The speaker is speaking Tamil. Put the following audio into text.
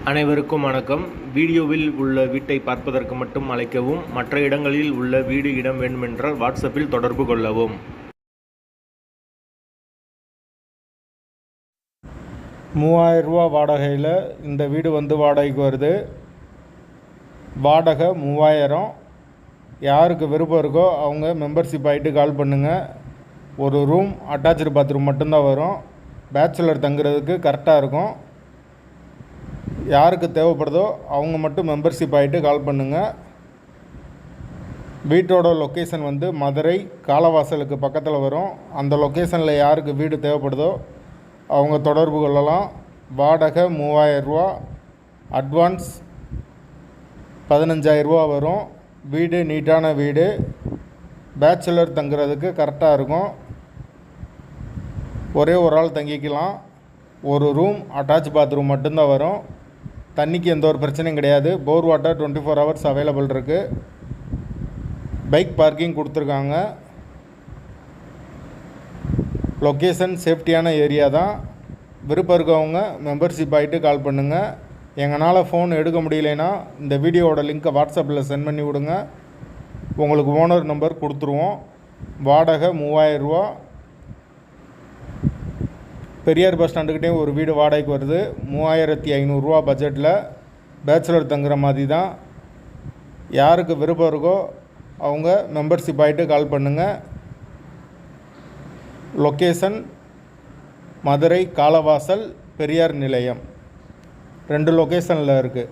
அனைவருக்கும் வணக்கம். வீடியோவில் உள்ள வீட்டை பார்ப்பதற்கு மட்டும் அழைக்கவும். மற்ற இடங்களில் உள்ள வீடு இடம் வேண்டுமென்றால் வாட்ஸ்அப்பில் தொடர்பு கொள்ளவும். ₹3000 வாடகையில் இந்த வீடு வாடகைக்கு வருது. வாடகை 3000. யாருக்கு விருப்பம் இருக்கோ அவங்க மெம்பர்ஷிப் ஆகிட்டு கால் பண்ணுங்கள். ஒரு ரூம் அட்டாச்சு பாத்ரூம் மட்டும்தான் வரும். பேச்சுலர் தங்குறதுக்கு கரெக்டாக இருக்கும். யாருக்கு தேவைப்படுதோ அவங்க மட்டும் மெம்பர்ஷிப் ஆகிட்டு கால் பண்ணுங்கள். வீட்டோட லொக்கேஷன் மதுரை காலவாசலுக்கு பக்கத்தில் வரும். அந்த லொக்கேஷனில் யாருக்கு வீடு தேவைப்படுதோ அவங்க தொடர்பு கொள்ளலாம். வாடகை ₹3000, அட்வான்ஸ் ₹15,000 வரும். வீடு நீட்டான வீடு, பேச்சுலர் தங்குறதுக்கு கரெக்டாக இருக்கும். ஒரே ஒரு ஆள் தங்கிக்கலாம். ஒரு ரூம் அட்டாச் பாத்ரூம் மட்டும்தான் வரும். தண்ணிக்கு எந்த ஒரு பிரச்சனையும் கிடையாது. போர் வாட்டர் 24 ஹவர்ஸ் அவைலபிள் இருக்குது. பைக் பார்க்கிங் கொடுத்துருக்காங்க. லொக்கேஷன் சேஃப்டியான ஏரியா தான். விருப்பம் இருக்கவங்க மெம்பர்ஷிப் ஆகிட்டு கால் பண்ணுங்கள். எங்களால் ஃபோன் எடுக்க முடியலைன்னா இந்த வீடியோவோட லிங்க்கை வாட்ஸ்அப்பில் சென்ட் பண்ணி விடுங்க. உங்களுக்கு ஓனர் நம்பர் கொடுத்துருவோம். வாடகை ₹3000. பெரியார் பஸ் ஸ்டாண்டுக்கிட்டே ஒரு வீடு வாடகைக்கு வருது. ₹3500 பட்ஜெட்டில் பேச்சுலர் தங்குற மாதிரி தான். யாருக்கு விருப்பம் இருக்கோ அவங்க மெம்பர்ஷிப் ஆகிட்டு கால் பண்ணுங்கள். லொக்கேஷன் மதுரை காலவாசல் பெரியார் நிலையம் 2 லொக்கேஷனில் இருக்குது.